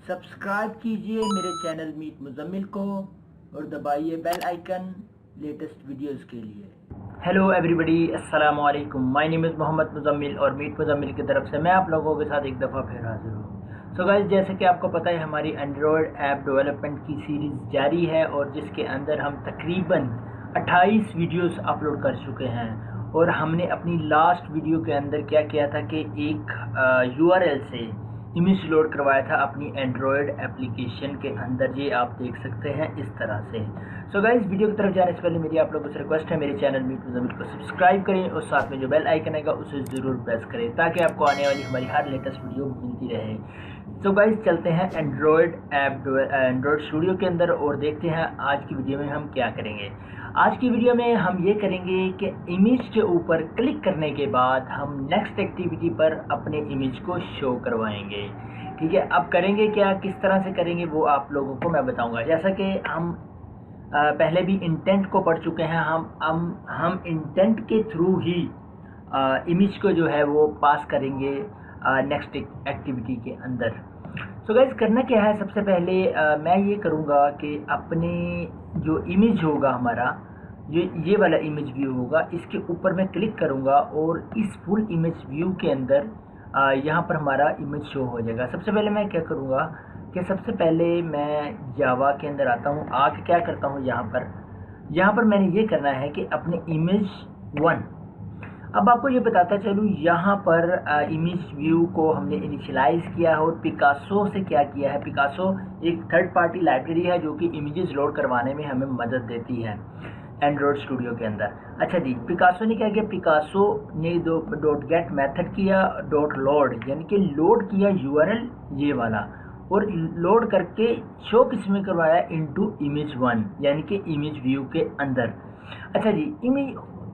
Subscribe कीजिए मेरे channel meet Muzammil को और दबाइए बेल आइकन लेटेस्ट वीडियोस के लिए। हेलो एवरीबॉडी, अस्सलाम वालेकुम। My name is Mohammad Muzammil और मीट मुजम्मिल की तरफ से मैं आप लोगों के साथ एक दफ़ा फिर हाजिर हूँ। सो गाइस, जैसे कि आपको पता है हमारी एंड्रॉयड ऐप डेवलपमेंट की सीरीज़ जारी है और जिसके अंदर हम तकरीबन 28 वीडियोस अपलोड कर चुके हैं। और हमने अपनी लास्ट वीडियो के अंदर क्या किया था कि एक URL से इमेज लोड करवाया था अपनी एंड्रॉयड एप्लीकेशन के अंदर। ये आप देख सकते हैं इस तरह से। सो गाइस, वीडियो की तरफ जाने से पहले मेरी आप लोगों से रिक्वेस्ट है, मेरे चैनल मीट मुजम्मिल को सब्सक्राइब करें और साथ में जो बेल आइकन आएगा उसे ज़रूर प्रेस करें ताकि आपको आने वाली हमारी हर लेटेस्ट वीडियो मिलती रहे। तो गाइस, चलते हैं एंड्रॉयड स्टूडियो के अंदर और देखते हैं आज की वीडियो में हम क्या करेंगे। आज की वीडियो में हम ये करेंगे कि इमेज के ऊपर क्लिक करने के बाद हम नेक्स्ट एक्टिविटी पर अपने इमेज को शो करवाएंगे। ठीक है, अब करेंगे क्या, किस तरह से करेंगे वो आप लोगों को मैं बताऊंगा। जैसा कि हम पहले भी इंटेंट को पढ़ चुके हैं, हम इंटेंट के थ्रू ही इमेज को जो है वो पास करेंगे नेक्स्ट एक्टिविटी के अंदर। सो गाइस, करना क्या है, सबसे पहले मैं ये करूँगा कि अपने जो इमेज होगा हमारा, ये वाला इमेज व्यू होगा, इसके ऊपर मैं क्लिक करूँगा और इस फुल इमेज व्यू के अंदर यहाँ पर हमारा इमेज शो हो जाएगा। सबसे पहले मैं क्या करूँगा कि सबसे पहले मैं जावा के अंदर आता हूँ। आके क्या करता हूँ, यहाँ पर मैंने ये करना है कि अपने इमेज 1, अब आपको ये बताता चलूँ, यहाँ पर इमेज व्यू को हमने इनिशियलाइज़ किया है और पिकासो से क्या किया है। पिकासो एक थर्ड पार्टी लाइब्रेरी है जो कि इमेजेस लोड करवाने में हमें मदद देती है एंड्रॉयड स्टूडियो के अंदर। अच्छा जी, पिकासो ने क्या किया, पिकासो ने डॉट गेट मेथड किया, डॉट लोड यानी कि लोड किया URL ये वाला, और लोड करके शो किस में करवाया, इनटू इमेज 1 यानी कि इमेज व्यू के अंदर। अच्छा जी,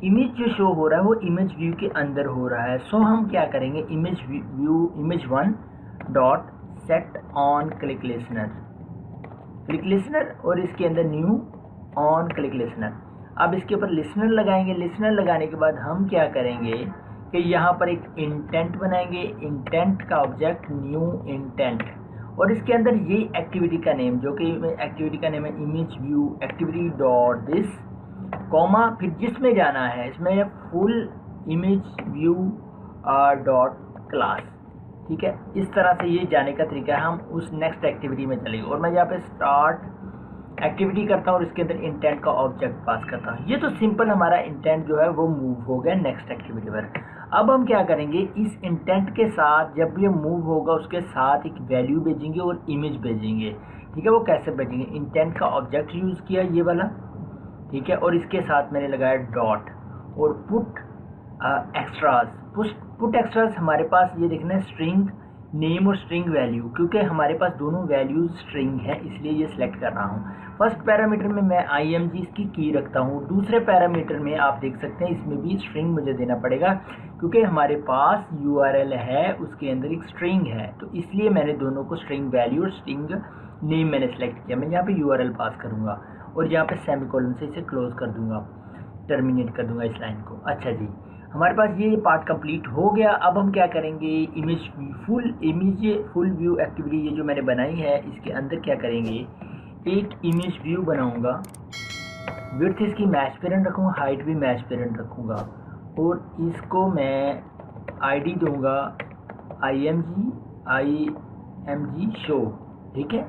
इमेज जो शो हो रहा है वो इमेज व्यू के अंदर हो रहा है। सो हम क्या करेंगे, image 1 dot set on click listener और इसके अंदर न्यू ऑन क्लिक लिसनर। अब इसके ऊपर लिसनर लगाएंगे। लिसनर लगाने के बाद हम क्या करेंगे कि यहाँ पर एक इंटेंट बनाएंगे। इंटेंट का ऑब्जेक्ट न्यू इंटेंट, और इसके अंदर ये एक्टिविटी का नेम, जो कि एक्टिविटी का नेम है image view activity dot this, comma, फिर जिसमें जाना है इसमें full image view dot class. ठीक है, इस तरह से ये जाने का तरीका है। हम उस नेक्स्ट एक्टिविटी में चलेंगे और मैं यहाँ पे स्टार्ट एक्टिविटी करता हूँ और इसके अंदर इंटेंट का ऑब्जेक्ट पास करता हूँ। ये तो सिंपल हमारा इंटेंट जो है वो मूव हो गया नेक्स्ट एक्टिविटी पर। अब हम क्या करेंगे, इस इंटेंट के साथ जब ये मूव होगा उसके साथ एक वैल्यू भेजेंगे और इमेज भेजेंगे। ठीक है, वो कैसे भेजेंगे, इंटेंट का ऑब्जेक्ट यूज़ किया ये वाला, ठीक है, और इसके साथ मैंने लगाया डॉट और पुट एक्स्ट्रास। पुट एक्स्ट्रास हमारे पास ये देखना है स्ट्रिंग नेम और स्ट्रिंग वैल्यू, क्योंकि हमारे पास दोनों वैल्यूज स्ट्रिंग है इसलिए ये सिलेक्ट कर रहा हूँ। फर्स्ट पैरामीटर में मैं IMG इसकी की रखता हूँ। दूसरे पैरामीटर में आप देख सकते हैं इसमें भी स्ट्रिंग मुझे देना पड़ेगा क्योंकि हमारे पास URL है उसके अंदर एक स्ट्रिंग है, तो इसलिए मैंने दोनों को स्ट्रिंग वैल्यू और स्ट्रिंग नेम मैंने सेलेक्ट किया। मैं यहाँ पे URL पास करूँगा और यहाँ पे सेमीकोलन से इसे क्लोज कर दूंगा, टर्मिनेट कर दूंगा इस लाइन को। अच्छा जी, हमारे पास ये पार्ट कंप्लीट हो गया। अब हम क्या करेंगे, फुल व्यू एक्टिविटी ये जो मैंने बनाई है इसके अंदर क्या करेंगे, एक इमेज व्यू बनाऊंगा, विड्थ इसकी मैच पेरेंट रखूँगा, हाइट भी मैच पेरेंट रखूँगा और इसको मैं ID दूंगा IMG शो। ठीक है,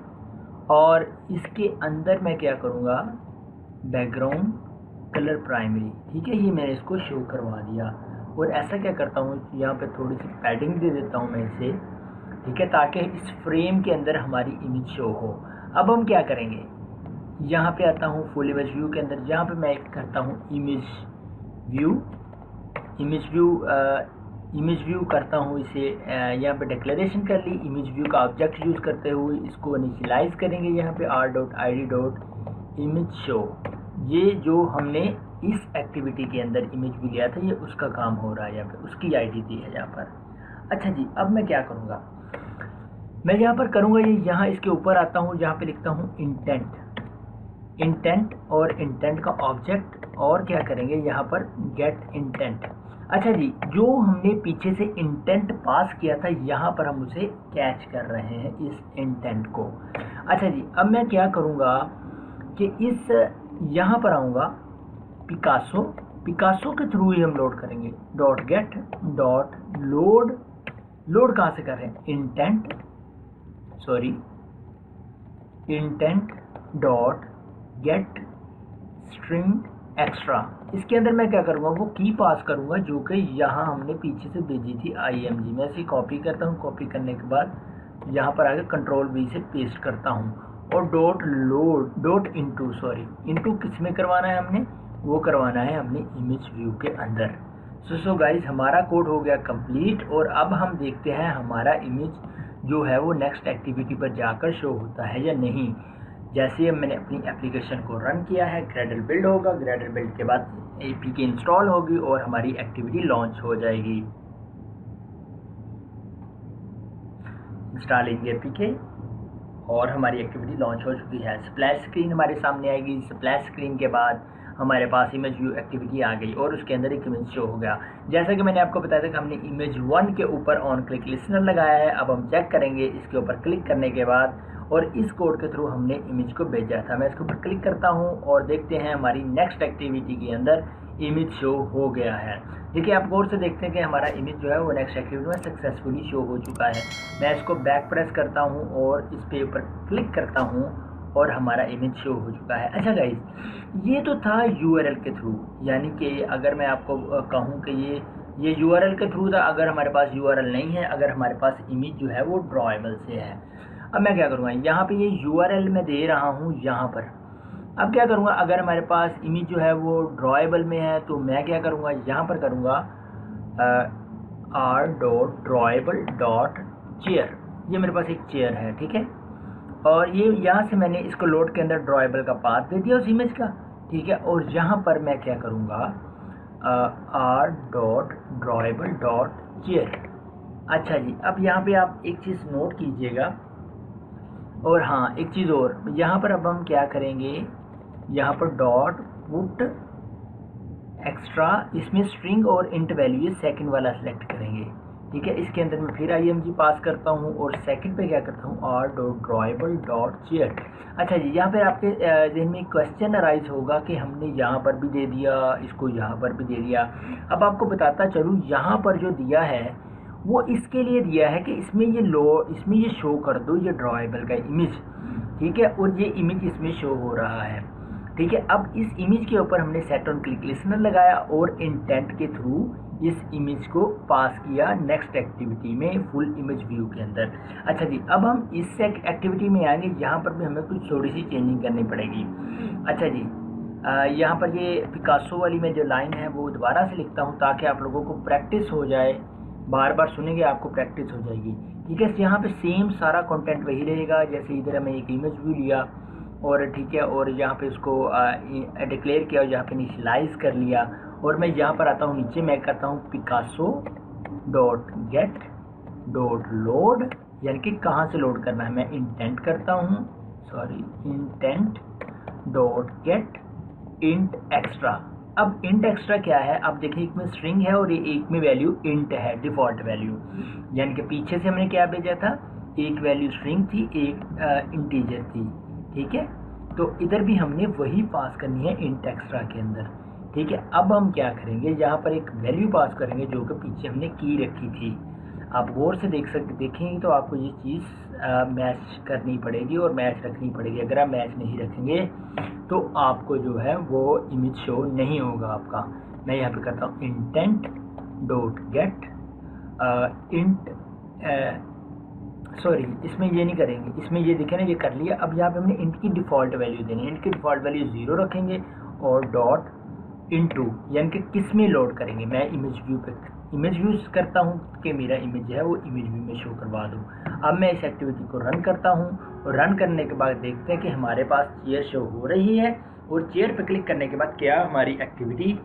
और इसके अंदर मैं क्या करूँगा, बैकग्राउंड कलर प्राइमरी। ठीक है, ये मैंने इसको शो करवा दिया और ऐसा क्या करता हूँ, यहाँ पे थोड़ी सी पैडिंग दे देता हूँ मैं इसे। ठीक है, ताकि इस फ्रेम के अंदर हमारी इमेज शो हो। अब हम क्या करेंगे, यहाँ पे आता हूँ फुल इमेज व्यू के अंदर, जहाँ पे मैं करता हूँ इमेज व्यू करता हूँ इसे, यहाँ पे डिक्लेरेशन कर ली, इमेज व्यू का ऑब्जेक्ट यूज़ करते हुए इसको इनिशियलाइज करेंगे यहाँ पे r.id.image शो। ये जो हमने इस एक्टिविटी के अंदर इमेज व्यू लिया था ये उसका काम हो रहा है, यहाँ पे उसकी ID दी है यहाँ पर। अच्छा जी, अब मैं क्या करूँगा, मैं यहाँ पर करूँगा ये, यहाँ इसके ऊपर आता हूँ, यहाँ पे लिखता हूँ इंटेंट और इंटेंट का ऑब्जेक्ट, और क्या करेंगे यहाँ पर गेट इंटेंट। अच्छा जी, जो हमने पीछे से इंटेंट पास किया था यहाँ पर हम उसे कैच कर रहे हैं इस इंटेंट को। अच्छा जी, अब मैं क्या करूँगा कि इस यहाँ पर आऊँगा पिकासो के थ्रू ही हम लोड करेंगे। डॉट गेट डॉट लोड कहाँ से कर रहे हैं, intent dot gate string extra. इसके अंदर मैं क्या करूँगा, वो की पास करूँगा जो कि यहाँ हमने पीछे से भेजी थी img। मैं इसे कॉपी करता हूँ, कॉपी करने के बाद यहाँ पर आके कंट्रोल V से पेस्ट करता हूँ और इंटू किस में करवाना है हमने, वो करवाना है हमने इमेज व्यू के अंदर। सो गाइज, हमारा कोड हो गया कंप्लीट और अब हम देखते हैं हमारा इमेज जो है वो नेक्स्ट एक्टिविटी पर जाकर शो होता है या नहीं। जैसे मैंने अपनी एप्लीकेशन को रन किया है, ग्रेडल बिल्ड होगा, ग्रेडल बिल्ड के बाद APK इंस्टॉल होगी और हमारी एक्टिविटी लॉन्च हो जाएगी। इंस्टॉलिंग APK और हमारी एक्टिविटी लॉन्च हो चुकी है। स्प्लैश स्क्रीन हमारे सामने आएगी। स्प्लैश स्क्रीन के बाद हमारे पास इमेज व्यू एक्टिविटी आ गई और उसके अंदर एक इमेज शो हो गया। जैसा कि मैंने आपको बताया था कि हमने इमेज 1 के ऊपर ऑन क्लिक लिसनर लगाया है। अब हम चेक करेंगे इसके ऊपर क्लिक करने के बाद, और इस कोड के थ्रू हमने इमेज को भेजा था। मैं इसके ऊपर क्लिक करता हूं और देखते हैं हमारी नेक्स्ट एक्टिविटी के अंदर इमेज शो हो गया है। देखिए, आप गौर से देखते हैं कि हमारा इमेज जो है वो नेक्स्ट एक्टिविटी में सक्सेसफुली शो हो चुका है। मैं इसको बैक प्रेस करता हूं और इस पे ऊपर क्लिक करता हूं और हमारा इमेज शो हो चुका है। अच्छा गाइस, ये तो था URL के थ्रू, यानी कि अगर मैं आपको कहूँ कि ये URL के थ्रू था। अगर हमारे पास URL नहीं है, अगर हमारे पास इमेज जो है वो ड्रॉएबल से है, अब मैं क्या करूँगा, यहाँ पे ये URL मैं दे रहा हूँ यहाँ पर। अब क्या करूँगा, अगर हमारे पास इमेज जो है वो ड्रॉएबल में है तो मैं क्या करूँगा, यहाँ पर करूँगा r.drawable.chair। ये मेरे पास एक चेयर है, ठीक है, और ये यहाँ से मैंने इसको लोड के अंदर ड्रॉएबल का पाथ दे दिया उस इमेज का, ठीक है। और यहाँ पर मैं क्या करूँगा, r.drawable.chair। अच्छा जी, अब यहाँ पे आप एक चीज़ नोट कीजिएगा, और हाँ एक चीज़ और, यहाँ पर अब हम क्या करेंगे, यहाँ पर डॉट पुट एक्स्ट्रा, इसमें स्ट्रिंग और इंट वैल्यू ये सेकंड वाला सेलेक्ट करेंगे, ठीक है। इसके अंदर मैं फिर img पास करता हूँ और सेकंड पे क्या करता हूँ, r.drawable.chair। अच्छा जी, यहाँ पर आपके जहन में क्वेश्चन अराइज होगा कि हमने यहाँ पर भी दे दिया, इसको यहाँ पर भी दे दिया। अब आपको बताता चलूँ, यहाँ पर जो दिया है वो इसके लिए दिया है कि इसमें ये शो कर दो ये ड्रॉएबल का इमेज, ठीक है, और ये इमेज इसमें शो हो रहा है, ठीक है। अब इस इमेज के ऊपर हमने सेट ऑन क्लिक लिसनर लगाया और इंटेंट के थ्रू इस इमेज को पास किया नेक्स्ट एक्टिविटी में फुल इमेज व्यू के अंदर। अच्छा जी, अब हम इस एक्टिविटी में आएंगे, यहाँ पर भी हमें कुछ थोड़ी सी चेंजिंग करनी पड़ेगी। अच्छा जी, यहाँ पर ये पिकासो वाली में जो लाइन है वो दोबारा से लिखता हूँ ताकि आप लोगों को प्रैक्टिस हो जाए, बार बार सुनेंगे आपको प्रैक्टिस हो जाएगी, ठीक है। यहाँ पे सेम सारा कंटेंट वही रहेगा, जैसे इधर हमें एक इमेज व्यू लिया और ठीक है, और यहाँ पे उसको डिक्लेयर किया और यहाँ पे इनिशियलाइज कर लिया, और मैं यहाँ पर आता हूँ नीचे, मैं करता हूँ Picasso dot gate dot load, यानी कि कहाँ से लोड करना है, मैं इंटेंट करता हूँ, intent dot gate int extra. अब इंट एक्स्ट्रा क्या है, अब देखिए एक में स्ट्रिंग है और ये एक में वैल्यू इंट है, डिफ़ॉल्ट वैल्यू, यानी कि पीछे से हमने क्या भेजा था, एक वैल्यू स्ट्रिंग थी, एक इंटीजर थी, ठीक है। तो इधर भी हमने वही पास करनी है इंट एक्स्ट्रा के अंदर, ठीक है। अब हम क्या करेंगे, यहाँ पर एक वैल्यू पास करेंगे जो कि पीछे हमने की रखी थी। आप गौर से देखेंगे तो आपको ये चीज़ मैच करनी पड़ेगी और मैच रखनी पड़ेगी। अगर आप मैच नहीं रखेंगे तो आपको जो है वो इमेज शो नहीं होगा आपका। मैं यहाँ पे करता हूँ इंटेंट डॉट गेट इंट, इसमें ये नहीं करेंगे, इसमें ये देखें ना, ये कर लिया। अब यहाँ पे हमने इंट की डिफ़ॉल्ट वैल्यू देनी है, इंट की डिफ़ॉल्ट वैल्यू 0 रखेंगे और डॉट इनटू, यानी कि किस में लोड करेंगे, मैं इमेज व्यू पे इमेज व्यू करता हूँ कि मेरा इमेज है वो इमेज व्यू में शो करवा दूँ। अब मैं इस एक्टिविटी को रन करता हूँ और रन करने के बाद देखते हैं कि हमारे पास चेयर शो हो रही है, और चेयर पर क्लिक करने के बाद क्या हमारी एक्टिविटी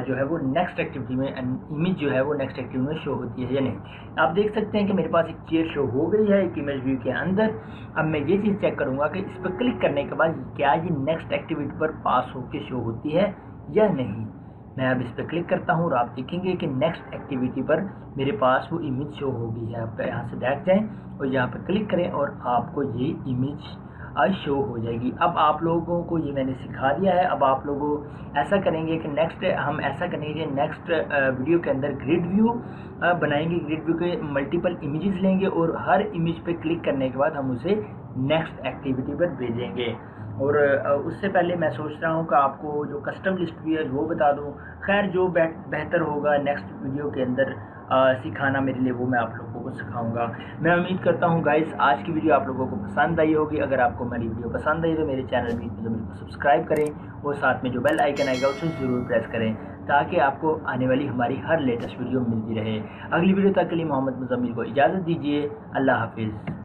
जो है वो नेक्स्ट एक्टिविटी में इमेज जो है वो नेक्स्ट एक्टिविटी में शो होती है या नहीं। आप देख सकते हैं कि मेरे पास एक चेयर शो हो गई है एक इमेज व्यू के अंदर। अब मैं ये चीज़ चेक करूँगा कि इस पर क्लिक करने के बाद क्या ये नेक्स्ट एक्टिविटी पर पास होकर शो होती है या नहीं। मैं अब इस पर क्लिक करता हूँ और आप देखेंगे कि नेक्स्ट एक्टिविटी पर मेरे पास वो इमेज शो होगी। आप यहाँ से बैठ जाएं और यहाँ पर क्लिक करें और आपको ये इमेज आज शो हो जाएगी। अब आप लोगों को ये मैंने सिखा दिया है। अब आप लोगों ऐसा करेंगे कि हम ऐसा करेंगे नेक्स्ट वीडियो के अंदर ग्रिड व्यू बनाएंगे। ग्रिड व्यू के मल्टीपल इमेजेस लेंगे और हर इमेज पे क्लिक करने के बाद हम उसे नेक्स्ट एक्टिविटी पर भेजेंगे। और उससे पहले मैं सोच रहा हूँ कि आपको जो कस्टम लिस्ट भी है वो बता दूँ। खैर जो बेहतर होगा नेक्स्ट वीडियो के अंदर सिखाना मेरे लिए, वो मैं आप लोगों को सिखाऊंगा। मैं उम्मीद करता हूँ गाइस आज की वीडियो आप लोगों को पसंद आई होगी। अगर आपको मेरी वीडियो पसंद आई तो मेरे चैनल मीट मुज़म्मिल को सब्सक्राइब करें और साथ में जो बेल आइकन आएगा उसे ज़रूर प्रेस करें ताकि आपको आने वाली हमारी हर लेटेस्ट वीडियो मिलती रहे। अगली वीडियो तक के लिए मोहम्मद मुज़म्मिल को इजाज़त दीजिए। अल्लाह हाफिज़।